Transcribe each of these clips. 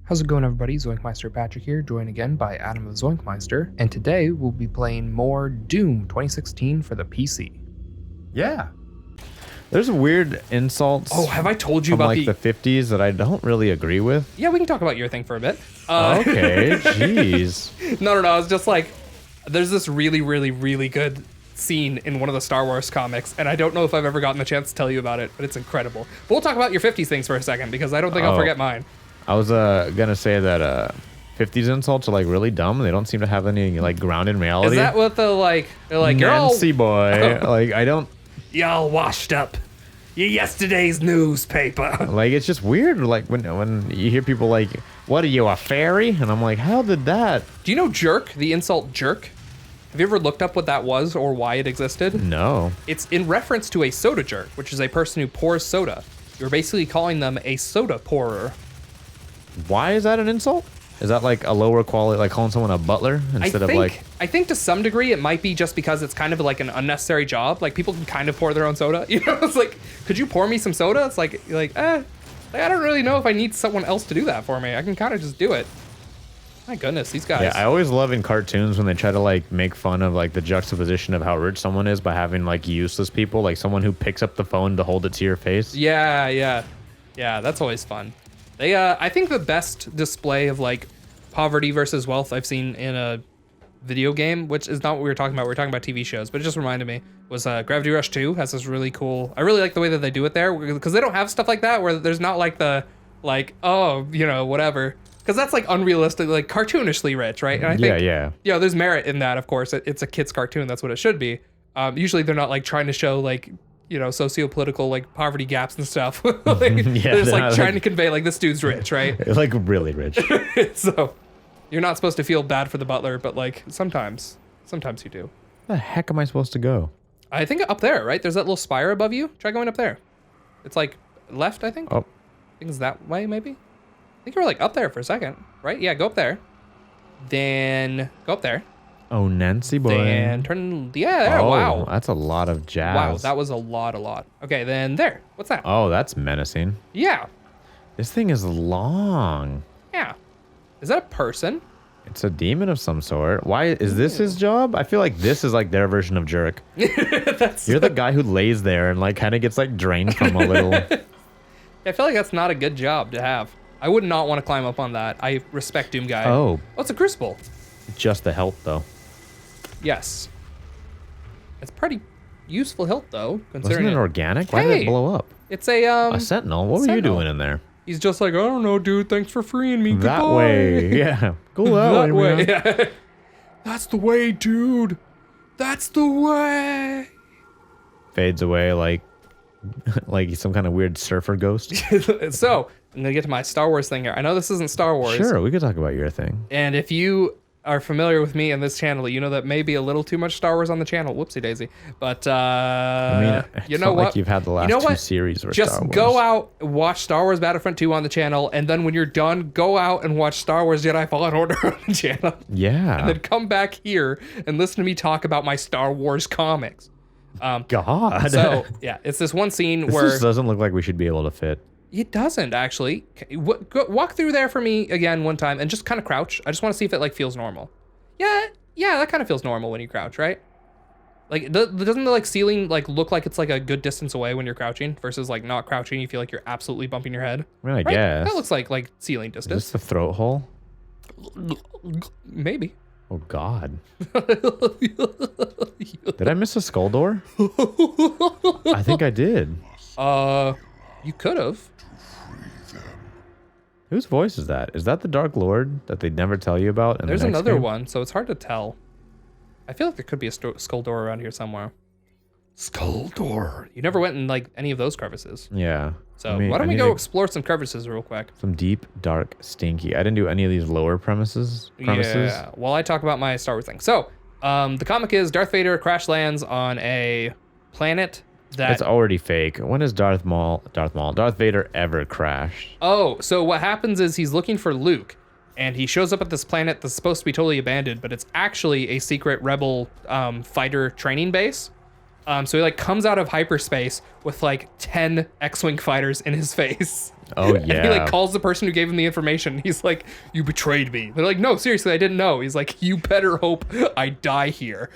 How's it going, everybody? Zoinkmeister Patrick here, joined again by Adam of Zoinkmeister, and today we'll be playing more Doom 2016 for the PC. Yeah. There's weird insults. Oh, have I told you from about like the 50s that I don't really agree with? Yeah, we can talk about your thing for a bit. Okay, jeez. No, it's just like, there's this really good scene in one of the Star Wars comics, and I don't know if I've ever gotten the chance to tell you about it, but it's incredible. But we'll talk about your 50s things for a second, because I don't think I'll forget mine. I was gonna say that 50s insults are like really dumb. They don't seem to have any like ground in reality. Is that what they're like, you're all... Nancy boy. Like, I don't... Y'all washed up. You yesterday's newspaper. Like, it's just weird. Like, when you hear people like, what are you, a fairy? And I'm like, how did that... Do you know jerk, the insult jerk? Have you ever looked up what that was or why it existed? No. It's in reference to a soda jerk, which is a person who pours soda. You're basically calling them a soda pourer. Why is that an insult? Is that like a lower quality, like calling someone a butler instead of like... I think to some degree it might be just because it's kind of like an unnecessary job. Like, people can kind of pour their own soda. You know, it's like, could you pour me some soda? It's like I don't really know if I need someone else to do that for me. I can kind of just do it. My goodness, these guys. Yeah, I always love in cartoons when they try to like make fun of like the juxtaposition of how rich someone is by having like useless people, like someone who picks up the phone to hold it to your face. Yeah, that's always fun. They, I think the best display of like poverty versus wealth I've seen in a video game, which is not what we were talking about. We were talking about TV shows, but it just reminded me, was Gravity Rush 2 has this really cool, I really like the way that they do it there, because they don't have stuff like that where there's not like the, like, oh, you know, whatever. Because that's like unrealistic, like cartoonishly rich, right? And I think, yeah, there's merit in that, of course. It's a kid's cartoon, that's what it should be. Usually they're not like trying to show like, you know, socio-political like poverty gaps and stuff. Like, they're just like trying to convey like this dude's rich, right? Like really rich. So you're not supposed to feel bad for the butler, but like sometimes you do. Where the heck am I supposed to go? I think up there, right? There's that little spire above you. Try going up there. It's like left, I think. Oh. I think it's that way, maybe. I think you were like up there for a second, right? Yeah, go up there. Then go up there. Oh, Nancy boy. Then turn, yeah, oh, wow. That's a lot of jazz. Wow, that was a lot. Okay, then there. What's that? Oh, that's menacing. Yeah. This thing is long. Yeah. Is that a person? It's a demon of some sort. Why is this his job? I feel like this is like their version of jerk. You're the guy who lays there and like kind of gets like drained from a little. I feel like that's not a good job to have. I would not want to climb up on that. I respect Doom Guy. Oh. It's a crucible. Just the hilt though. Yes. It's pretty useful hilt though, Wasn't considering it organic? Why did it blow up? It's a sentinel. What were you doing in there? He's just like, I don't know, dude. Thanks for freeing me. That Goodbye. way. Yeah. Go that way, man. Yeah. That's the way, dude. That's the way. Fades away like like some kind of weird surfer ghost. So, I'm going to get to my Star Wars thing here. I know this isn't Star Wars. Sure, we could talk about your thing. And if you are familiar with me and this channel, you know that may be a little too much Star Wars on the channel. Whoopsie daisy. But I mean, you know what? Like you've had the last two series were just Star Wars. Go out, watch Star Wars Battlefront 2 on the channel, and then when you're done, go out and watch Star Wars Jedi Fallen Order on the channel. Yeah. And then come back here and listen to me talk about my Star Wars comics. God. So yeah, it's this one scene where this doesn't look like we should be able to fit. It doesn't actually. Walk through there for me again one time and just kind of crouch. I just want to see if it like feels normal. Yeah, that kind of feels normal when you crouch, right? Like, doesn't the like ceiling like look like it's like a good distance away when you're crouching versus like not crouching? You feel like you're absolutely bumping your head. I mean, I guess that looks like ceiling distance. Is this the throat hole? Maybe. Oh God. Did I miss a skull door? I think I did. You could have. Whose voice is that? Is that the Dark Lord that they never tell you about? In There's the next another game? one, so it's hard to tell. I feel like there could be a skull door around here somewhere. Skull door. You never went in like any of those crevices. Yeah. So why don't we go explore some crevices real quick? Some deep, dark, stinky. I didn't do any of these lower premises. Yeah. While I talk about my Star Wars thing. So, the comic is Darth Vader crash lands on a planet that... It's already fake. When has Darth Vader ever crashed? Oh, so what happens is he's looking for Luke, and he shows up at this planet that's supposed to be totally abandoned, but it's actually a secret rebel fighter training base. So he like comes out of hyperspace with like 10 X-Wing fighters in his face. Oh, And he yeah. like calls the person who gave him the information. He's like, "You betrayed me." They're like, "No, seriously, I didn't know." He's like, "You better hope I die here."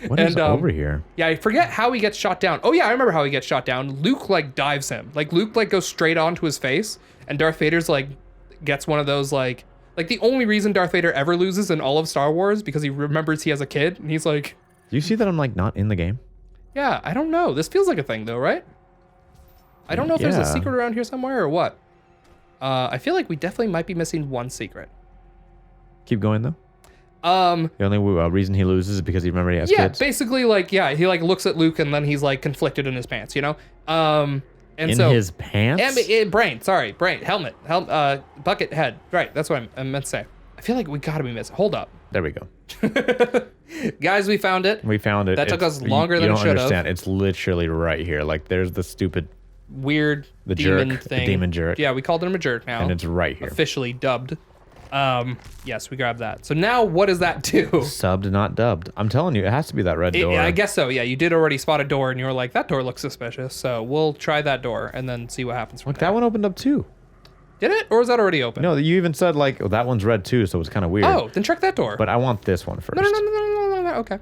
What is over here? Yeah, I forget how he gets shot down. Oh yeah, I remember how he gets shot down. Luke like dives him. Like Luke like goes straight onto his face, and Darth Vader's like gets one of those like the only reason Darth Vader ever loses in all of Star Wars because he remembers he has a kid, and he's like, Do you see that I'm like not in the game? "Yeah, I don't know. This feels like a thing though, right?" I don't know if there's a Yeah. secret around here somewhere or what. I feel like we definitely might be missing one secret. Keep going though. The only reason he loses is because he remembered he has yeah, kids. basically like he like looks at Luke and then he's like conflicted in his pants, you know. And In so his pants. brain, helmet, bucket head. Right, that's what I meant to say. I feel like we gotta be missing. Hold up. There we go. Guys, we found it. We found it. That took us longer you than it don't should have. understand. It's literally right here. Like there's the stupid Weird the demon jerk, thing. the demon jerk. Yeah, we called him a jerk now. And it's right here. Officially dubbed. Yes, we grabbed that. So now what does that do? Subbed, not dubbed. I'm telling you, it has to be that red door. I guess so. Yeah, you did already spot a door and you were like, "That door looks suspicious." So we'll try that door and then see what happens from Look, there. that one opened up too. Did it? Or was that already open? No, you even said like, oh, that one's red too, so it's kind of weird. Oh, then check that door. But I want this one first. No. Okay.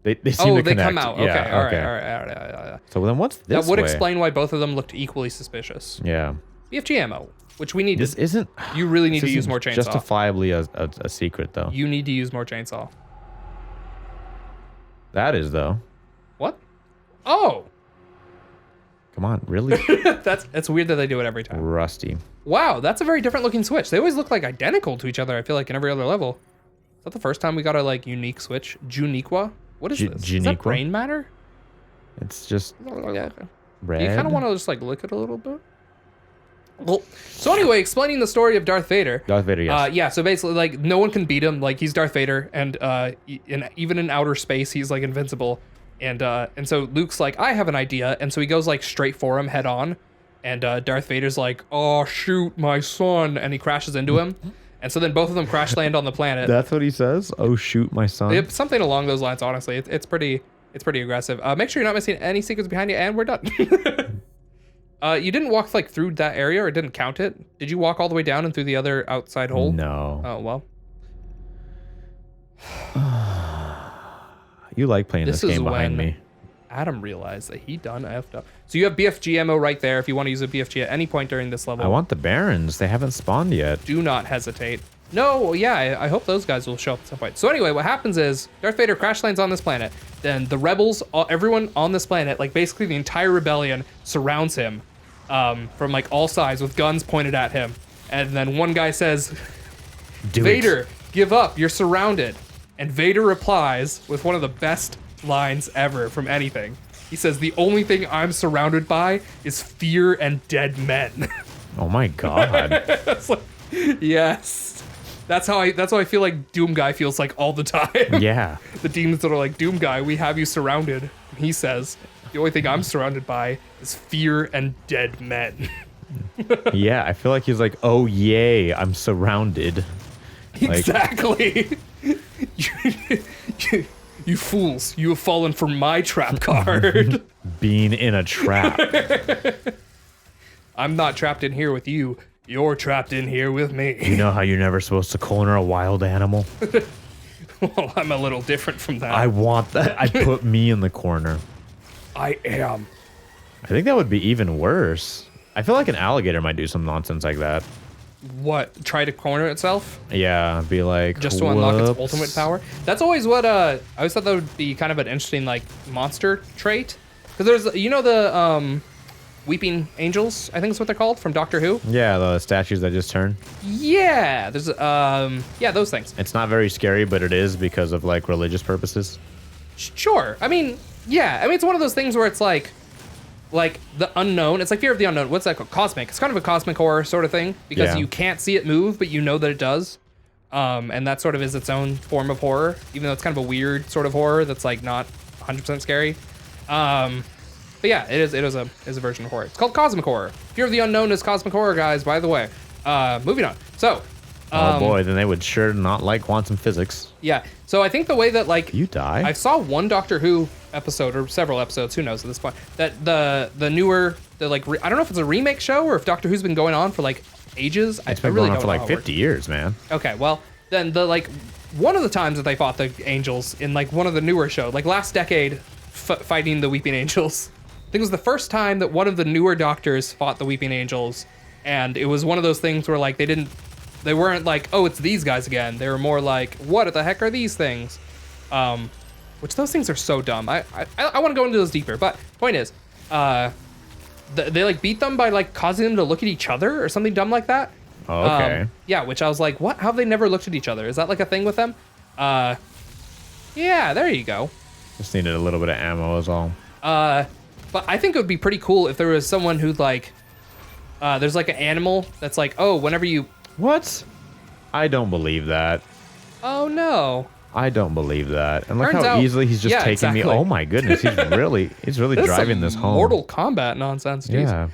They seem to they connect. come out. Yeah, Okay. All right. So then what's this That would way? explain why both of them looked equally suspicious. Yeah. BFG ammo, which we need This to. isn't. You really need this to use isn't more chainsaw. Justifiably a secret though. You need to use more chainsaw. That is though. What? Oh, Come on, really? it's weird that they do it every time. Rusty. Wow, that's a very different looking switch. They always look like identical to each other. I feel like in every other level. Is that the first time we got a like unique switch? Juniqua? What is this? Is that Juniqua? brain matter? It's just Yeah. red. You kind of want to just like lick it a little bit. Well, so anyway, explaining the story of Darth Vader. Darth Vader, yes. Yeah, so basically, like, no one can beat him. Like, he's Darth Vader, and even in outer space, he's like invincible. And so Luke's like, "I have an idea," and so he goes like straight for him head on, and Darth Vader's like, "Oh shoot, my son," and he crashes into him, and so then both of them crash land on the planet. That's what he says. Oh shoot, my son. Something along those lines. Honestly, it's pretty aggressive. Make sure you're not missing any secrets behind you, and we're done. You didn't walk like through that area, or didn't count it. Did you walk all the way down and through the other outside hole? No. Oh well. You like playing this This is game behind when me. Adam realized that he done effed up. So you have BFG ammo right there if you want to use a BFG at any point during this level. I want the Barons. They haven't spawned yet. Do not hesitate. No, yeah, I hope those guys will show up at some point. So anyway, what happens is Darth Vader crash lands on this planet. Then the rebels, everyone on this planet, like basically the entire rebellion surrounds him from like all sides with guns pointed at him. And then one guy says, "Vader, give up, you're surrounded." And Vader replies with one of the best lines ever from anything. He says, "The only thing I'm surrounded by is fear and dead men." Oh my god. It's like, yes. That's how I feel like Doom Guy feels like all the time. Yeah. The demons that are like, "Doom Guy, we have you surrounded." And he says, "The only thing I'm surrounded by is fear and dead men." Yeah, I feel like he's like, oh yay, I'm surrounded. Like, Exactly. You fools, you have fallen for my trap card. being in a trap. I'm not trapped in here with you. You're trapped in here with me. You know how you're never supposed to corner a wild animal? Well, I'm a little different from that. I want that. I put me in the corner. I am. I think that would be even worse. I feel like an alligator might do some nonsense like that. What? Try to corner itself? Yeah, be like, Just to unlock its "Whoops." ultimate power? That's always what, I always thought that would be kind of an interesting, like, monster trait. Because there's, you know the, Weeping Angels, I think is what they're called, from Doctor Who? Yeah, the statues that just turn. Yeah, there's, yeah, those things. It's not very scary, but it is because of like religious purposes. Sure. I mean, yeah. I mean, it's one of those things where it's like the unknown. It's like fear of the unknown. What's that called? Cosmic. It's kind of a cosmic horror sort of thing because Yeah. you can't see it move, but you know that it does. And that sort of is its own form of horror, even though it's kind of a weird sort of horror that's like not 100% scary. But yeah, it is a version of horror. It's called cosmic horror. Fear of the unknown is cosmic horror, guys, by the way. Moving on. So, Oh boy, then they would sure not like quantum physics. Yeah. So I think the way that like You die? I saw one Doctor Who episode or several episodes, who knows at this point, that the newer like I don't know if it's a remake show or if Doctor Who's been going on for like ages. It's been going on for like 50 years, man. Okay, well then the like one of the times that they fought the angels in like one of the newer shows, like last decade, fighting the Weeping Angels. I think it was the first time that one of the newer Doctors fought the Weeping Angels, and it was one of those things where like they weren't like, oh, it's these guys again. They were more like, what the heck are these things? Which those things are so dumb. I want to go into those deeper, but point is, they like beat them by like causing them to look at each other or something dumb like that. Oh, okay. Yeah, which I was like, what? How have they never looked at each other? Is that like a thing with them? Yeah, there you go. Just needed a little bit of ammo is all. But I think it would be pretty cool if there was someone who'd like, there's like an animal that's like, oh, whenever you... What? I don't believe that. Oh no. I don't believe that. And look Turns how out- easily he's just yeah, taking exactly. me. Oh my goodness, he's really driving this home. Mortal Kombat nonsense, dude. Yeah.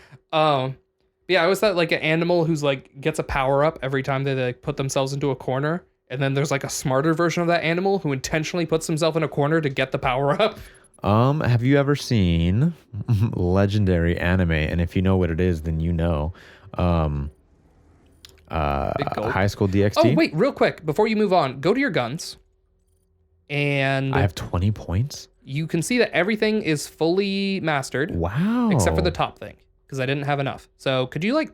Yeah, I always thought like an animal who's like gets a power up every time they like put themselves into a corner, and then there's like a smarter version of that animal who intentionally puts himself in a corner to get the power up. Have you ever seen legendary anime? And if you know what it is, then you know. High School DxD. Oh wait, real quick before you move on, go to your guns, and I have 20 points. you can see that everything is fully mastered. Wow. Except for the top thing, because I didn't have enough. So could you like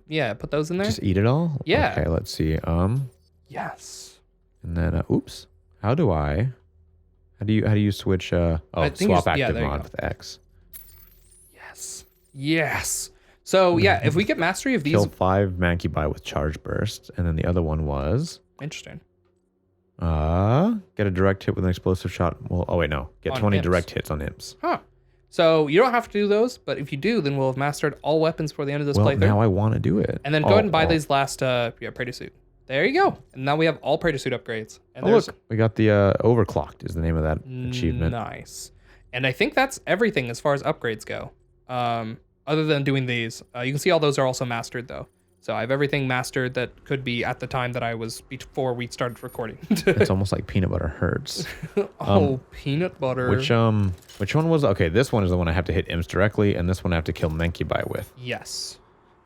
yeah, put those in there? Just eat it all? Yeah. Okay, let's see. Yes. And then oops. How do you switch I think swap yeah, active there you mod go. with X. Yes. So yeah, if we get mastery of these, Kill 5 Mancubi with charge burst, and then the other one was interesting. get a direct hit with an explosive shot. Well, oh wait, no. Get On 20 imps. direct hits on imps. Huh. So you don't have to do those, but if you do, then we'll have mastered all weapons for the end of this Well, playthrough. now I want to do it. And then go ahead and buy these last Praetor suit. There you go. And now we have all Praetor suit upgrades. And Oh, look, we got the overclocked is the name of that achievement. Nice. And I think that's everything as far as upgrades go. Other than doing these, you can see all those are also mastered though. So I have everything mastered that could be at the time that I was before we started recording. It's almost like peanut butter hurts. Peanut butter. Which one was? Okay, this one is the one I have to hit imps directly, and this one I have to kill Mancubi with. Yes.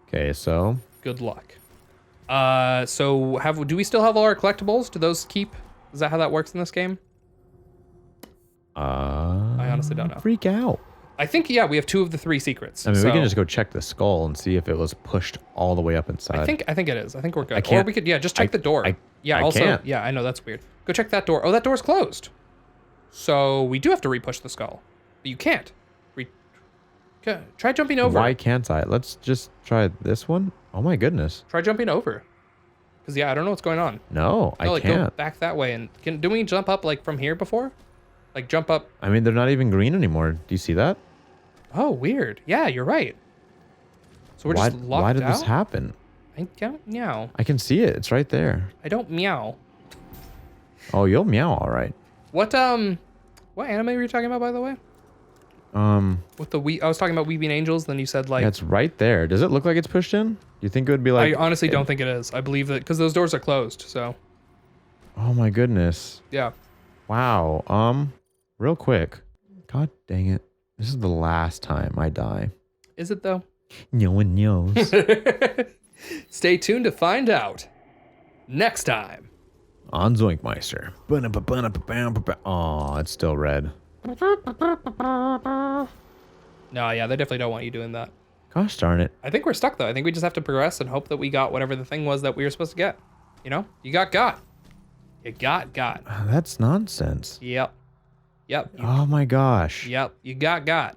Okay, so Good luck. So do we still have all our collectibles? Do those keep? Is that how that works in this game? I honestly don't know. Freak out. I think yeah, we have 2 of the 3 secrets. I mean, so we can just go check the skull and see if it was pushed all the way up inside. I think it is. I think we're good. I can't- Or we could just check the door. I also can't. yeah, I know that's weird. Go check that door. Oh, that door's closed. So we do have to repush the skull. But you can't. Try jumping over. Why can't I? Let's just try this one. Oh my goodness. Try jumping over. Because yeah, I don't know what's going on. No, I Go can't. back that way and didn't we jump up like from here before? Like jump up. I mean, they're not even green anymore. Do you see that? Oh, weird. Yeah, you're right. So we're just locked out. Why did this happen? I don't meow. I can see it. It's right there. I don't meow. Oh, you'll meow all right. What anime were you talking about, by the way? With the I was talking about Weeping Angels. Then you said like. Yeah, it's right there. Does it look like it's pushed in? Do you think it would be like? I honestly don't think it is. I believe that because those doors are closed. So. Oh my goodness. Yeah. Wow. Real quick. God dang it. This is the last time I die. Is it though? No one knows. Stay tuned to find out. Next time. On Zoinkmeister. Oh, it's still red. No, yeah, they definitely don't want you doing that. Gosh darn it. I think we're stuck though. I think we just have to progress and hope that we got whatever the thing was that we were supposed to get. You know? You got. You got. That's nonsense. Yep. Oh my gosh. Yep. You got.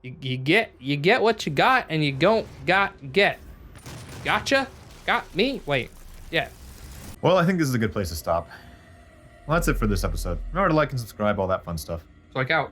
You get what you got and you don't get. Gotcha? Got me? Wait. Yeah. Well, I think this is a good place to stop. Well, that's it for this episode. Remember to like and subscribe, all that fun stuff. Like out.